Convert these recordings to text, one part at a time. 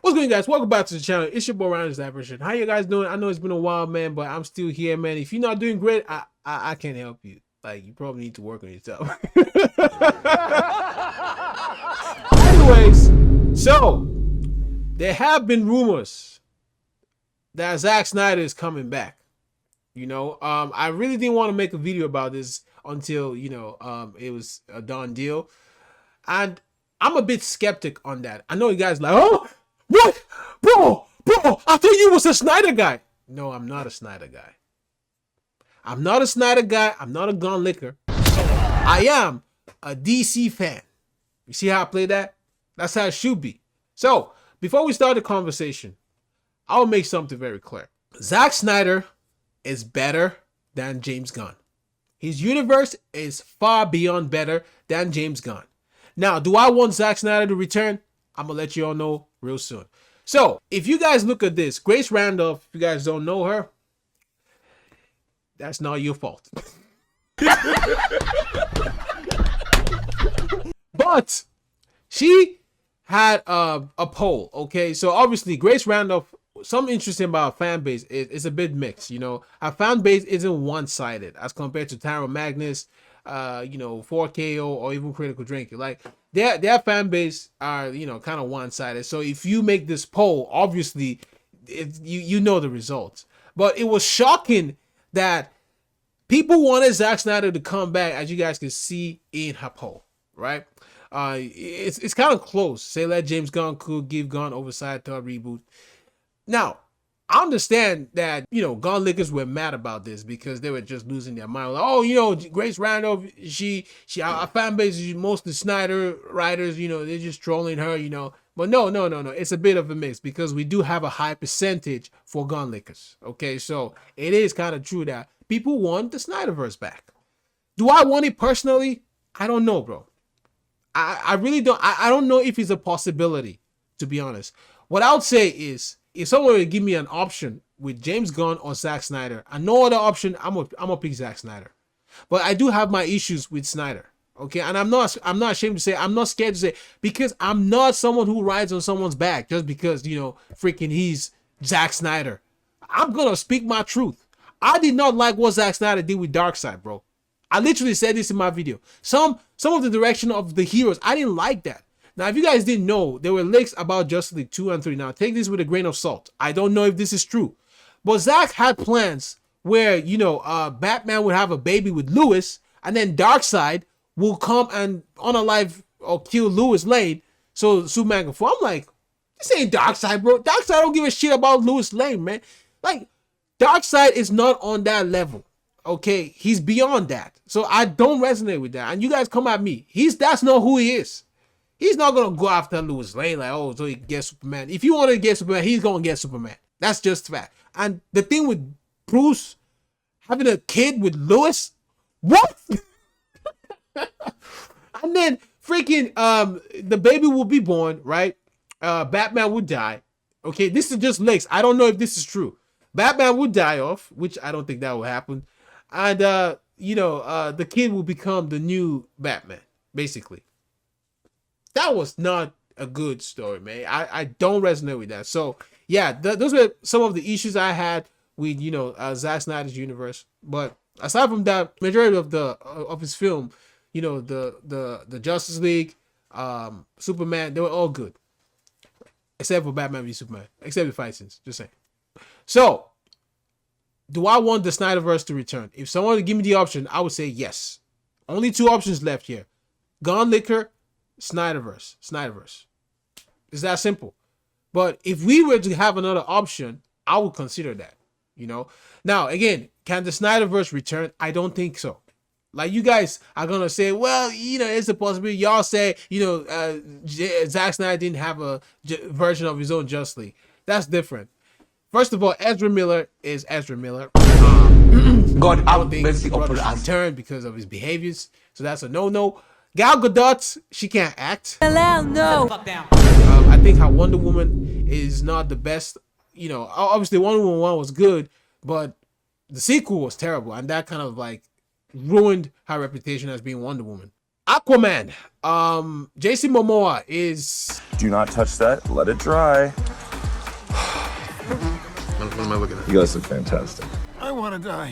What's going on, guys? Welcome back to the channel. It's your boy Ryan Zack. How you guys doing? I know it's been a while, man, but I'm still here, man. If you're not doing great, I can't help you. Like, you probably need to work on yourself. Anyways, so there have been rumors that Zack Snyder is coming back. I really didn't want to make a video about this until it was a done deal, and I'm a bit skeptic on that. I know you guys like, oh, what, bro, I thought you was a Snyder guy. No, I'm not a Snyder guy. I'm not a Snyder guy. I'm not a gun licker. I am a DC fan. You see how I play that? That's how it should be. So before we start the conversation, I'll make something very clear. Zack Snyder is better than James Gunn. His universe is far beyond better than James Gunn. Now, do I want Zack Snyder to return? I'm going to let you all know real soon. So, if you guys look at this, Grace Randolph, if you guys don't know her, that's not your fault. But she had a poll, okay? So, obviously, Grace Randolph, something interesting about her fan base is a bit mixed, Her fan base isn't one-sided as compared to Tyrone Magnus, 4KO, or even Critical Drinking. Like, their fan base are, kind of one-sided. So if you make this poll, obviously, you know the results. But it was shocking that people wanted Zack Snyder to come back, as you guys can see in her poll, right? It's kind of close. Say let James Gunn could give Gunn oversight to a reboot. Now, I understand that, gun lickers were mad about this because they were just losing their mind. Like, oh, Grace Randolph, our fan base is mostly Snyder writers, they're just trolling her, But no. It's a bit of a mix because we do have a high percentage for gun lickers. Okay, so it is kind of true that people want the Snyderverse back. Do I want it personally? I don't know, bro. I really don't. I don't know if it's a possibility, to be honest. What I would say is, if someone would give me an option with James Gunn or Zack Snyder, and no other option, I'm gonna pick Zack Snyder. But I do have my issues with Snyder, okay? And I'm not ashamed to say, I'm not scared to say, because I'm not someone who rides on someone's back just because, freaking he's Zack Snyder. I'm gonna speak my truth. I did not like what Zack Snyder did with Darkseid, bro. I literally said this in my video. Some of the direction of the heroes, I didn't like that. Now, if you guys didn't know, there were leaks about Justice League 2 and 3. Now, take this with a grain of salt. I don't know if this is true. But Zack had plans where, Batman would have a baby with Lois, and then Darkseid will come and unalive or kill Lois Lane so Superman can fall. I'm like, this ain't Darkseid, bro. Darkseid don't give a shit about Lois Lane, man. Like, Darkseid is not on that level. Okay? He's beyond that. So I don't resonate with that. And you guys come at me. That's not who he is. He's not going to go after Lois Lane like, oh, so he can get Superman. If you want to get Superman, he's going to get Superman. That's just fact. And the thing with Bruce having a kid with Lois, what? And then freaking the baby will be born, right? Batman would die. Okay, this is just leaks. I don't know if this is true. Batman would die off, which I don't think that will happen. And, the kid will become the new Batman, basically. That was not a good story, man. I don't resonate with that. So, yeah, those were some of the issues I had with, Zack Snyder's universe. But aside from that, majority of his film, the Justice League, Superman, they were all good. Except for Batman v Superman. Except the fight scenes. Just saying. So, do I want the Snyderverse to return? If someone would give me the option, I would say yes. Only two options left here. Gun Licker, Snyderverse. It's that simple. But if we were to have another option, I would consider that. Now, again, can the Snyderverse return? I don't think so. Like, you guys are gonna say, well, it's a possibility. Y'all say, Zack Snyder didn't have a version of his own Justice League. That's different. First of all, Ezra Miller is Ezra Miller. God, I don't think he brought his return because of his behaviors. So that's a no-no. Gal Gadot, she can't act. Hello, no. I think how Wonder Woman is not the best. Obviously Wonder Woman 1 was good, but the sequel was terrible, and that kind of like ruined her reputation as being Wonder Woman. Aquaman, Jason Momoa is... Do not touch that. Let it dry. What am I looking at? You guys look fantastic. I want to die.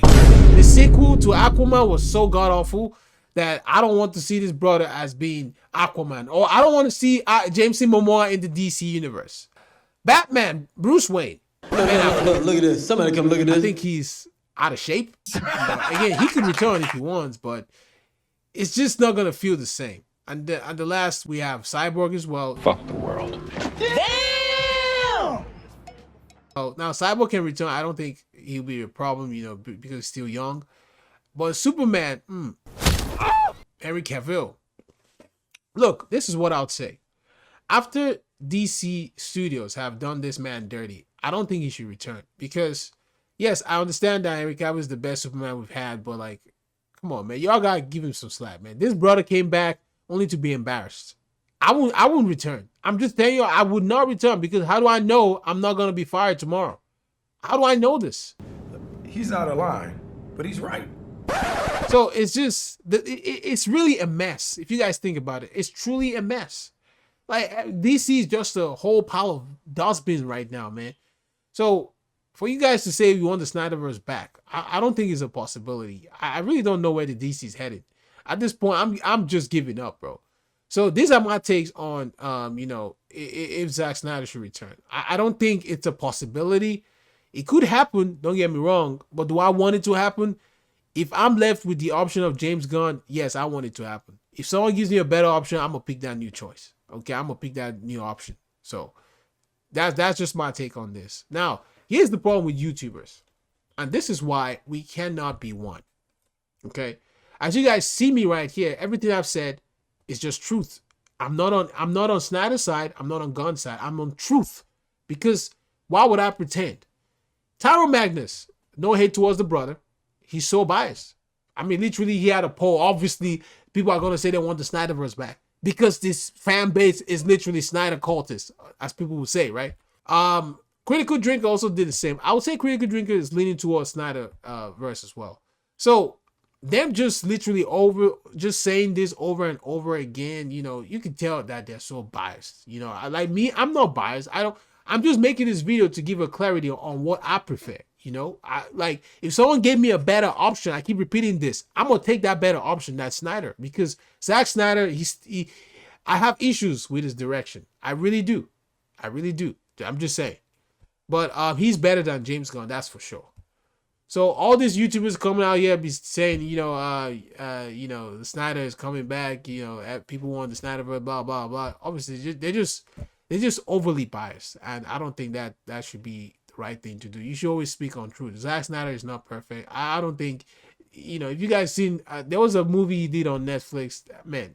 The sequel to Aquaman was so god awful that I don't want to see this brother as being Aquaman, or I don't want to see James C. Momoa in the DC universe. Batman, Bruce Wayne. Look at this. Somebody come look at this. I think he's out of shape. Again, he can return if he wants, but it's just not gonna feel the same. And the last, we have Cyborg as well. Fuck the world. Damn! Oh, now Cyborg can return. I don't think he'll be a problem, you know, because he's still young. But Superman, Henry Cavill. Look, this is what I would say. After DC Studios have done this man dirty, I don't think he should return. Because, yes, I understand that Henry Cavill is the best Superman we've had, but, like, come on, man. Y'all gotta give him some slack, man. This brother came back only to be embarrassed. I wouldn't return. I'm just telling you, I would not return, because how do I know I'm not gonna be fired tomorrow? How do I know this? He's out of line, but he's right. So it's just, it's really a mess. If you guys think about it, it's truly a mess. Like, DC is just a whole pile of dustbins right now, man. So for you guys to say you want the Snyderverse back, I don't think it's a possibility. I really don't know where the DC's headed. At this point, I'm just giving up, bro. So these are my takes on, you know, if Zack Snyder should return. I don't think it's a possibility. It could happen, don't get me wrong, but do I want it to happen? If I'm left with the option of James Gunn, yes, I want it to happen. If someone gives me a better option, I'm gonna pick that new choice. Okay, I'm gonna pick that new option. So that's just my take on this. Now, here's the problem with YouTubers, and this is why we cannot be one. Okay, as you guys see me right here, everything I've said is just truth. I'm not on Snyder's side. I'm not on Gunn's side. I'm on truth, because why would I pretend? Tyrone Magnus, no hate towards the brother. He's so biased. I mean, literally, he had a poll. Obviously, people are going to say they want the Snyderverse back because this fan base is literally Snyder cultists, as people would say, right? Critical Drinker also did the same. I would say Critical Drinker is leaning towards Snyder verse as well. So them just literally just saying this over and over again, you know, you can tell that they're so biased. You know, like me, I'm not biased. I'm just making this video to give a clarity on what I prefer. You know, like, if someone gave me a better option, I keep repeating this, I'm gonna take that better option, that's Snyder, because Zack Snyder, I have issues with his direction. I really do. I'm just saying. But he's better than James Gunn, that's for sure. So all these YouTubers coming out here be saying, you know, the Snyder is coming back, you know, people want the Snyder, blah blah blah. Obviously, they're just overly biased, and I don't think that should be right thing to do. You should always speak on truth. Zack Snyder is not perfect. I don't think, you know, if you guys seen, there was a movie he did on Netflix, man.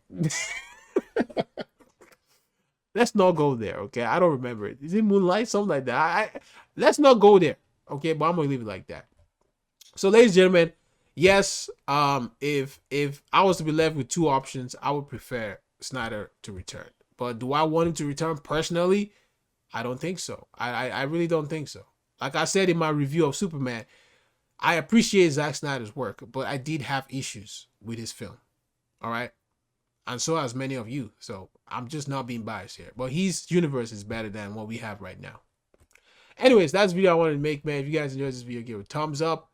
Let's not go there, okay? I don't remember it. Is it Moonlight? Something like that. Let's not go there, okay? But I'm gonna leave it like that. So, ladies and gentlemen, yes, if I was to be left with two options, I would prefer Snyder to return. But do I want him to return personally? I don't think so. I really don't think so. Like I said in my review of Superman, I appreciate Zack Snyder's work, but I did have issues with his film. All right? And so has many of you. So I'm just not being biased here. But his universe is better than what we have right now. Anyways, that's the video I wanted to make, man. If you guys enjoyed this video, give it a thumbs up.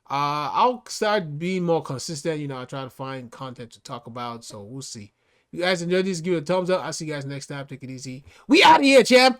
I'll start being more consistent. You know, I try to find content to talk about. So we'll see. If you guys enjoyed this, give it a thumbs up. I'll see you guys next time. Take it easy. We out of here, champ.